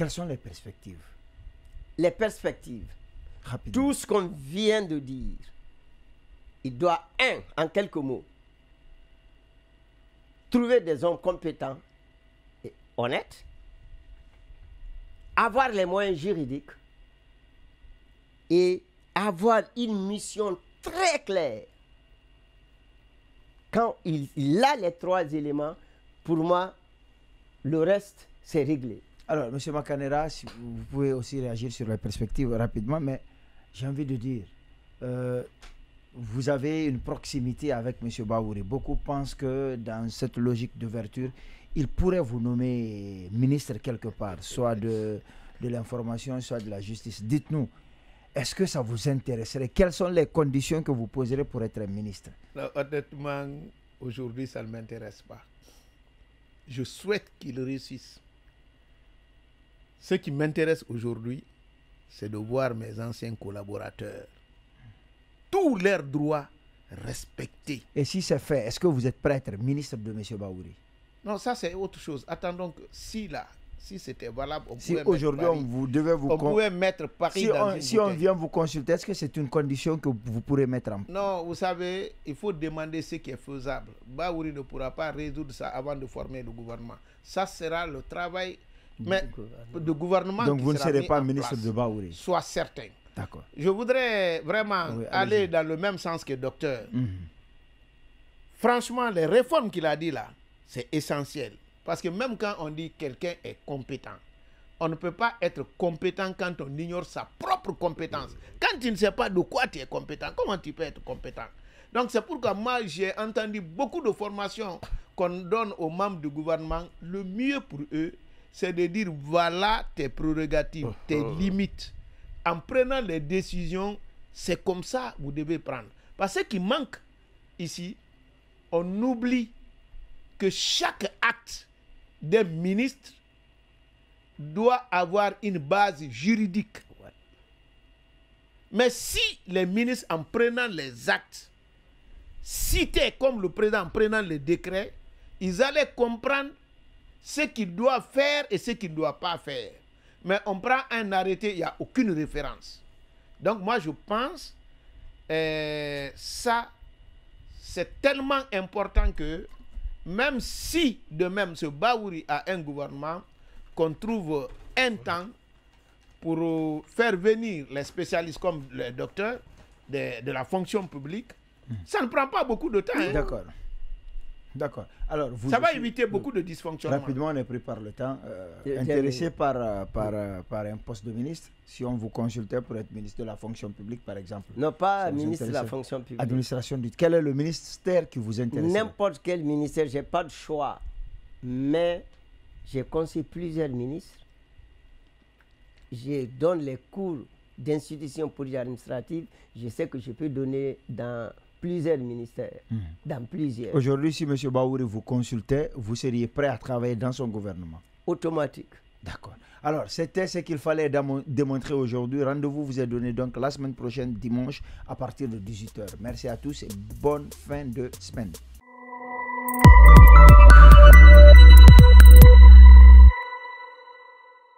Quelles sont les perspectives? Les perspectives, Rapidement. tout ce qu'on vient de dire, il doit, en quelques mots, trouver des hommes compétents et honnêtes, avoir les moyens juridiques et avoir une mission très claire. Quand il a les trois éléments, pour moi, le reste, c'est réglé. Alors, M. Makanera, si vous pouvez aussi réagir sur les perspectives rapidement, mais j'ai envie de dire, vous avez une proximité avec M. Bahouri. Beaucoup pensent que dans cette logique d'ouverture, il pourrait vous nommer ministre quelque part, soit de l'information, soit de la justice. Dites-nous, est-ce que ça vous intéresserait? Quelles sont les conditions que vous poserez pour être ministre? Non, honnêtement, aujourd'hui, ça ne m'intéresse pas. Je souhaite qu'il réussisse. Ce qui m'intéresse aujourd'hui, c'est de voir mes anciens collaborateurs, tous leurs droits respectés. Et si c'est fait, est-ce que vous êtes prêt à être ministre de M. Bahouri? Non, ça c'est autre chose. Attendons que si c'était valable, on Si pouvait aujourd'hui on pouvait mettre Paris dans une si on bouteille. vient vous consulter, est-ce que c'est une condition que vous pourrez mettre en place? Non, vous savez, il faut demander ce qui est faisable. Bahouri ne pourra pas résoudre ça avant de former le gouvernement. Ça sera le travail de gouvernement. Donc qui vous ne sera serez mis pas en ministre place. de Bahouri? Sois certain. D'accord. Je voudrais vraiment aller dans le même sens que le docteur. Franchement, les réformes qu'il a dit là, c'est essentiel. Parce que même quand on dit quelqu'un est compétent, on ne peut pas être compétent quand on ignore sa propre compétence. Quand tu ne sais pas de quoi tu es compétent, comment tu peux être compétent? Donc c'est pourquoi moi j'ai entendu beaucoup de formations qu'on donne aux membres du gouvernement. Le mieux pour eux, c'est de dire voilà tes prérogatives, tes limites. En prenant les décisions, c'est comme ça que vous devez prendre. Parce que ce qui manque ici, on oublie que chaque acte d'un ministre doit avoir une base juridique. Mais si les ministres, en prenant les actes, cités comme le président en prenant les décrets, ils allaient comprendre ce qu'ils doivent faire et ce qu'ils ne doivent pas faire. Mais on prend un arrêté, il n'y a aucune référence. Donc moi je pense ça, c'est tellement important que même si de même ce Bahouri a un gouvernement, qu'on trouve un temps pour faire venir les spécialistes comme les docteurs de la fonction publique, ça ne prend pas beaucoup de temps. Hein. D'accord. D'accord. Alors, ça va éviter beaucoup de dysfonctionnements. Rapidement, on est pris par le temps. Intéressé par un poste de ministre, si on vous consultait pour être ministre de la fonction publique, par exemple. Non, pas ministre de la fonction publique. Administration du... Quel est le ministère qui vous intéresse? N'importe quel ministère, je n'ai pas de choix. Mais j'ai conseillé plusieurs ministres. Je donne les cours d'institutions politiques administratives. Je sais que je peux donner dans plusieurs ministères, dans plusieurs. Aujourd'hui, si M. Bahouri vous consultait, vous seriez prêt à travailler dans son gouvernement? Automatique. D'accord. Alors, c'était ce qu'il fallait démontrer aujourd'hui. Rendez-vous vous est donné donc la semaine prochaine, dimanche, à partir de 18h. Merci à tous et bonne fin de semaine.